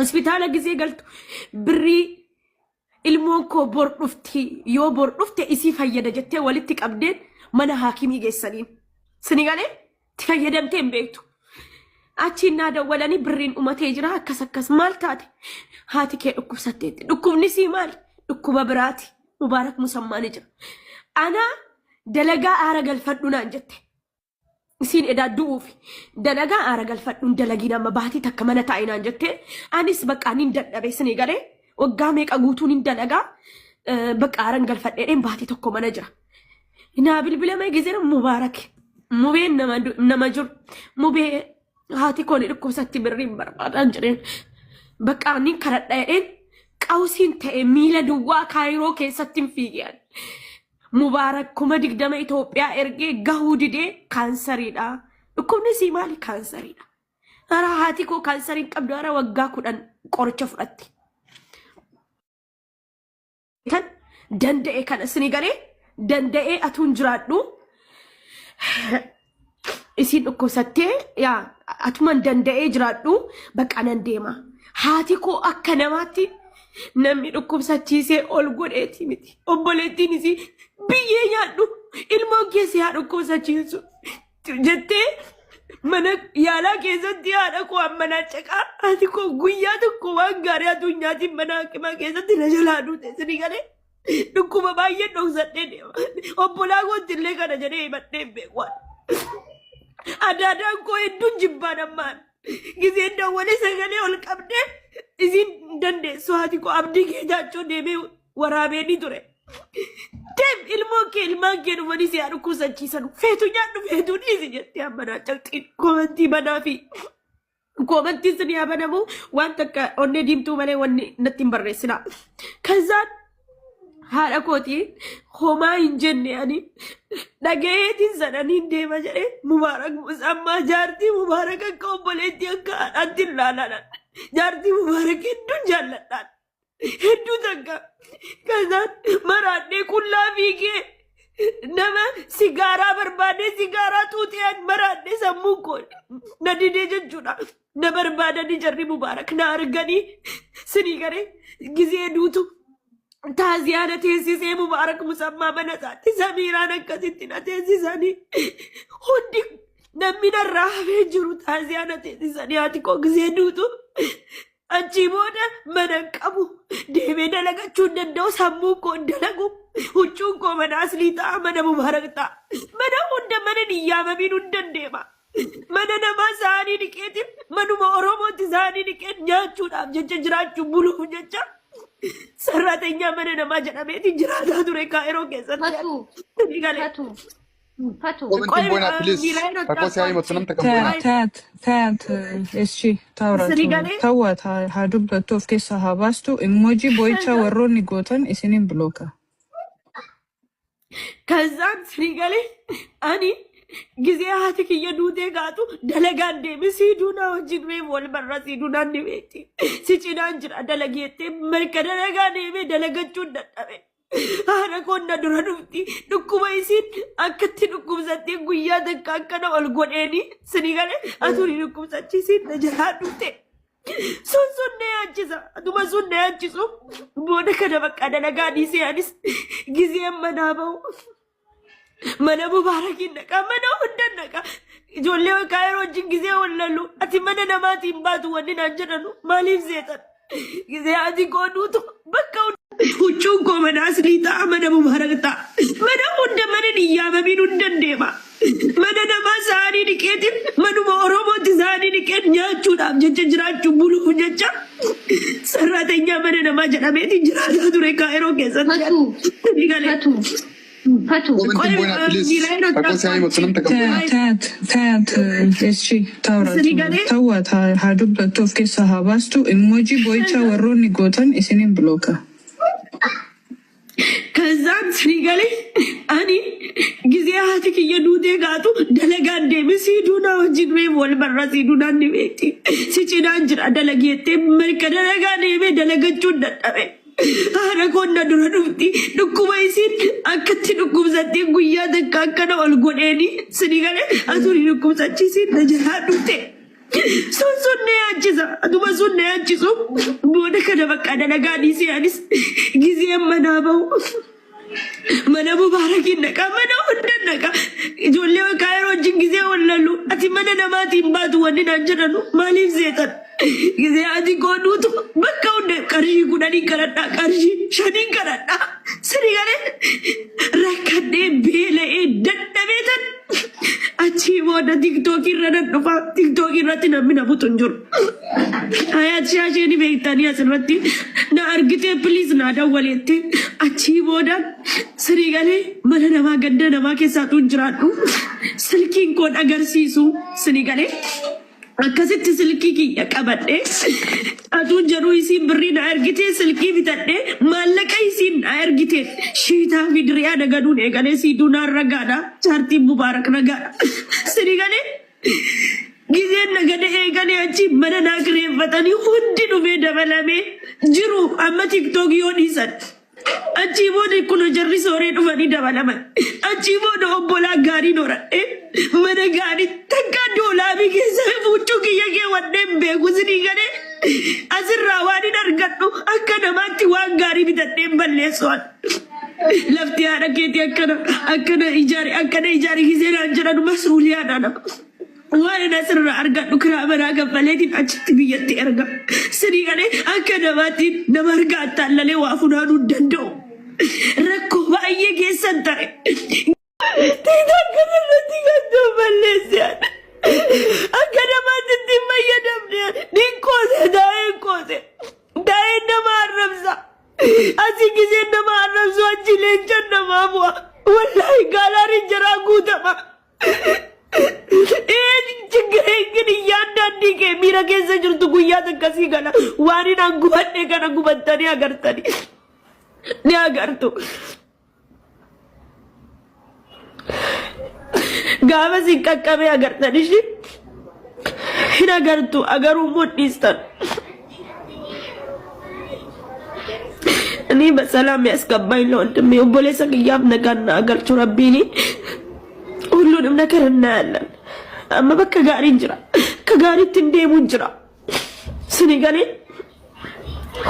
hospitaala gisee galtu birrii ilmoon koo bor dhufti yoo bor dhufte isii fayyada jettee walitti qabdeen mana haakimii geessaniin sini galee itti fayyadamtee hin beektu achiin naa dawwalanii birriin dhumatee jira akkas maal taate haati kee dhukkubsatteetti dhukkubni sii maali dhukkuba biraati mubaarak musammaani jira ana dalagaa aara galfadhu naan jette isin edaa duufi dalagaa aara galfadhu dalagii nama baatii takka mana taa'e naan jette anis bakka nin dadhabe sini galee waggaa meeqa guutuun hin dalagaa bakka aaran galfadheedheen baatii tokko mana jira naa bilbilamee gizee mubaarak mubeen nama jiru mubee haati kooni dhukkubsatti birriin barbaadan jireen bakka nin karadhaedheen qawsiin ta'e miila duwwaa kaayiroo keessatti hin fiigiyaan Mubaarak kuma digdama Itoophiyaa ergee gahuu didee kaansariidha. Dhukkubni sii maali kaansariidha. Ara haati koo kaansariin qabdu ara waggaa 10 qoricha fudhatti. Kan danda'e kana sini galee danda'e atuun jiraadhu. Isin dhukkubsattee yaa atuman danda'e jiraadhu bakka nan deema. Haati koo akka namaatti namni dhukkubsachiisee ol godheeti miti. Obboleettiin isii biyyee nyaadhu ilmoon keessi haa dhukkubsachiisu jettee mana yaalaa keessatti haadha koo ammanaa caqaa haati koo guyyaa tokko waan gaarii addunyaatiin mana hakimaa keessatti na jalaa duute sini galee dhukkuba baay'ee dhoksadhee deema obbolaa kootti illee kana jedhee himadhee beekwaan adaadaan koo hedduun jibbaan ammaan giseen dawwalee sagalee ol qabdee isin dandeessu haati koo abdii kee jaachoo deemee waraabeenii ture. Dem ilmoon kee dhufanii si haa dhukkubsachiisan feetu nyaadhu feetu dhiisi jettee ammanaa caqxiin koomantii banaa fi koomantiin sun yaa banamu waan takka onnee diimtuu malee wanni natti hin barreessina. Kazaan haadha kootiin homaa hin jenne ani dhagayeetiin sananiin deema jedhee mubaarak musammaa jaartii mubaarak akka obboleettii akka haadhaatti hin laalaan jaartii mubaarak hedduun jaalladhaan. Hedduu takka kazaan maraadhee qullaa fiigee nama sigaaraa barbaadee sigaaraa tuuteen maraadhee sammuun koo na didee jechuudha. Na barbaadanii jarri mubaarak na arganii sini garee gizee duutu taaziyaana teessisee mubaarak musammaa mana isaatti samiiraan akkasitti na teessisanii hundi namni narraa hafee jiru taaziyaana teessisanii haati koo gizee duutu. Achi booda mana qabu deemee dalagachuu hin danda'u sammuu koo dalagu huccuun koo mana aslii ta'a mana mubaarak ta'a mana hunda mana niyyaamamiin hin dandeema mana namaa saanii dhiqeetiin manuma oromootti saanii dhiqeet nyaachuudhaaf jecha jiraachuu buluuf jecha sarrateenyaa mana namaa jedhameeti jiraataa ture kaayiroo keessatti. Commenti buona, please. Qualcosa hai emozionante Teat, esci, tawwat haa dubbattu of keessaa haa baastu emoji boo'icha warroonni gootan isinin bilooka. Kazaan sini galee ani gizee haati kiyya duutee gaatu dalagaan deeme siiduunaa wajjin mee wal barra siiduunaan ni beekti. Si cinaan jira dalageettee marka dalagaa deemee dalagachuun dadhabe. Haadha koonna dura dhufti dhukkuba isin akkatti dhukkubsattee guyyaa takka akkana ol godheeni sini galee atuuni dhukkubsachiisin na jalaa dhufte sun na yaachisa atuma sun na yaachisu booda kana bakka dalagaa dhiisee anis gizeen manaa bahu mana mubaarakiin dhaqa mana hundan dhaqa ijoollee kaayiroo wajjin gizee wallallu ati mana namaatiin baatu wanni naan jedhanu maaliif seetan gizee ati goonuutu bakka huccuun koo mana aslii ta'a mana mubaarak ta'a mana hunda mana niyyaamamiin hin dandeema mana namaa saanii dhiqeetiin manuma oromootti saanii dhiqeet nyaachuudhaaf jecha jiraachuu buluuf jecha sarrateenyaa mana namaa jedhameeti jiraataa ture kaayiroo keessatti. Commenti buona, please. Qualcosa hai emozionante Teat, esci, tawwat haa dubbattu of keessaa haa baastu emoji boo'icha warroonni gootan isinin bilooka. Kazaan sini galee ani gizee haati kiyya duutee gaatu dalagaan deeme siiduunaa wajjin mee wal barra siiduunaan ni beekti. Si cinaan jira dalageettee marka dalagaa deemee dalagachuun dadhabe. Haadha koonna dura dhufti dhukkuba isin akkatti dhukkubsattee guyyaa takka akkana ol godheeni sini galee atuuni dhukkubsachiisin na jalaa dhufte Sunne achiisa aduma sunne achiisu booda kana bakka dalagaa dhiisee anis gizee manaa bahu mana mubaarakiin naqa mana hunda naqa ijoollee kaayiroo wajjin gizee wallalu ati mana namaatiin baatu wanni naan jedhanu maaliif seetan gizee ati goonuutu bakka hunda qarshii 10 kadhadhaa qarshii 5 kadhadhaa sirrii galee rakkadhee beela'ee dadhabeetan achi booda tiktookii irra nan dhufa tiktookii irratti namni na butu hin jiru. Ayaat shaasheen beektanii asirratti na argitee piliis na dawwaleetti achi booda sirrii galee mana namaa ganda namaa keessaatu hin jiraadhu silkiin koon agarsiisu sirrii galee akkasitti silkii kiyya qabadhee aduun jedhu isiin birrii na argitee silkii bitadhee maallaqa isiin na argitee shiitaa fi diriyaa nagaduun eegalee siiduunaan ragaadha chaartiin mubaarak ragaadha sirrii galee gizeen nagada eegalee achi mana naa kireeffatanii hundi dhufee dabalamee jiru amma tiktookii yoo dhiisan achi booda kun jarri sooree dhufanii dabalaman achi booda obbolaa gaarii horadhee mana gaarii takka doolaabii keessa fuuchuu kiyya kee wanneen beeku sirrii galee asirraa waan hin argadhu akka namaatti waan gaarii bitadheen balleessuan lafti haadha keetii akkana ijaari gizeen aan jedhanu masuuliyaadha nama. Waan asirraa argadhu kiraa manaa gabbaleetiin achitti biyyatti erga sirrii galee akka namaatiin nama argaa attaallalee waa funaanuu danda'u rakkoo baay'ee keessan ta'e. Tiktook irratti gaddoo balleessaan akka namaatti fayyadamne dinkoose daa'een nama arrabsa asii gizeen nama arrabsu achi leencan namaa bu'a wallaahi gaalaariin jaraa guutama. Yaaddaandii kee miira keessa jirtu guyyaa akkasii kana waan hin angubadhe kana gubattanii agartanii ni agartu. Gaafa si qaqqabee agartanii hin agartu agaruu mudhiistan. Ni በሰላም ያስገባኝ ለወንድሜ obboleessa kiyyaaf nagaan na agarchu rabbiini ሁሉንም ነገር እናያለን። amma bakka gaariin jira ka gaariitti deemuun jira sini galee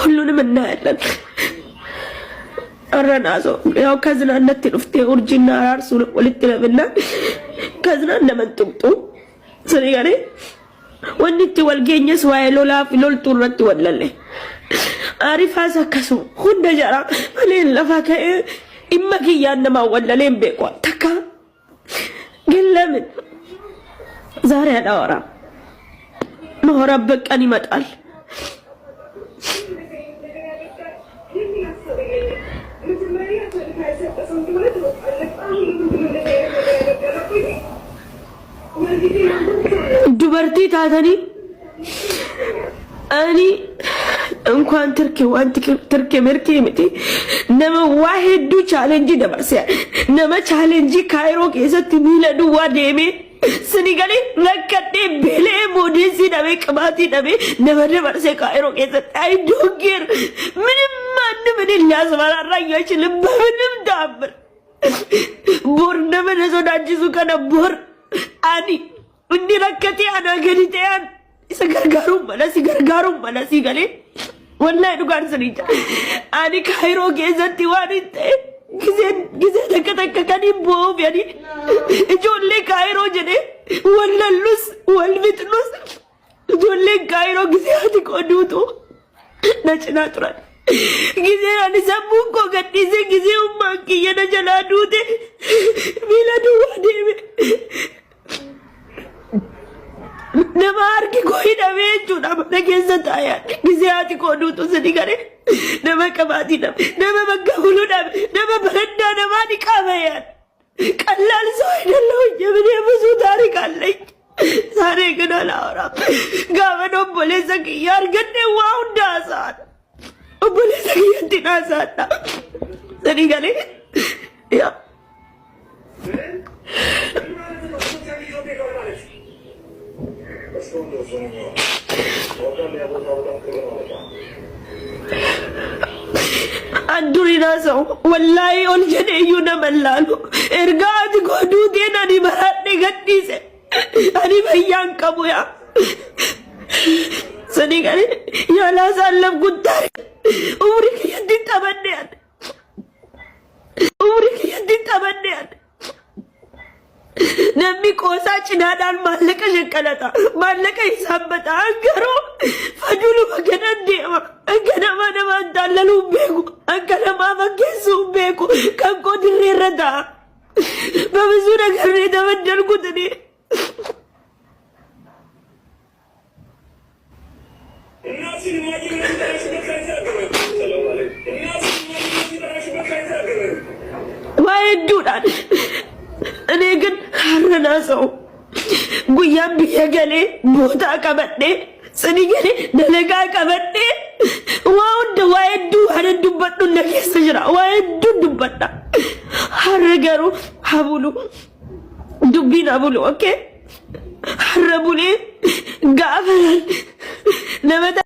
ሁሉንም እናያለን። አረናሶ ያው ከዝናነት ልፍቴ ኡርጂና አራርሱ ወልት ለብና ከዝናን ለመንጥምጡ ስኒ ጋር ወንዲት ወልገኘስ ዋይሎላ ፊሎልቱ ረት ወለለ አሪፋ ሰከሱ ሁንደ ጀራ ለሌላ ፈከ ኢመኪያን ማወለለም በቋ ተካ ግን ለምን ዛሬ አዳወራ መሆረበት ቀን ይመጣል። ዱበርቲ ታተኒ አኒ እንኳን ትርኬ መርኬ ምቲ ነመ ዋሂዱ ቻሌንጅ ደበርሰ ነመ ቻሌንጅ ካይሮ ከሰት ሚለዱ ዋዴሜ ስኒገሌ ለከቴ ቤሌ ሞዴሲ ደበ ቅባቲ ደበ ነመ ደበርሰ ካይሮ ከሰት አይ ዶንኬር ምንም ማንም ምን ሊያስፈራራ አይችልም በምንም ዳብር ቦር ነመ ነሶዳጅሱ ከነቦር አኒ እንዲ ለከቴ አናገሪቴያን ሲገርጋሩ መለሲ ገሌ ወላሂ ዱጋር ስሪጃ አኒ ካይሮ ከሰት ዋኒቴ ጊዜ ተከተከከኒ ቦብ ያኒ ጆሌ ካይሮ ጀኔ ወለሉስ ወልብጥሉስ ጆሌ ካይሮ ጊዜ አትቆዱቱ ነጭና ጥራል ጊዜ አኒ ሰሙኮ ገዲዜ ጊዜው ማንኪ የነጀላዱቴ ሚለዱ ዋዴ नमार की कोई नवे चुना मने कैसे ताया किसी आती को दूँ तो सदी करे नमे कमाती नमे मक्काबुलू नमे बरंडा नमानी कामे यार कल्लाल सोई नल्लो ये मेरे मसूदारी कर ले सारे कना लाओरा गावनो बोले सकी यार गन्ने हुआ उन्ना आसान वो बोले सकी इतना आसान था सदी करे या अंदुरीना सो वल्लाई ओल जने यू न मल्लालो एरगाज को दूधे ना नी भराने गट्टी से अरे भैया कबूया sani gani yala sallam guttar umri kiyaddi tabanne namni qoosaa cinaadhaan maallaqa shanqalata maallaqa isaabbata angaroo fadulu maganan deema akka namaa namaan daallaluu beeku akka namaa fakkeessuu beeku kan koo dirreerra ta'a በብዙ ነገር ነው የተበደልኩት እኔ ዋይዱዳን እኔ ግን ሀረና ሰው ጉያም ቢየገሌ ቦታ ቀበዴ ጽኒገሌ ደለጋ ቀበዴ ዋውድ ዋይዱ አረዱበዱ ለከስ ጅራ ዋይዱ ዱበዳ ሀረገሩ ሀቡሉ ዱቢን ሀቡሉ ኦኬ ሀረቡሌ ጋፈራል ለመታ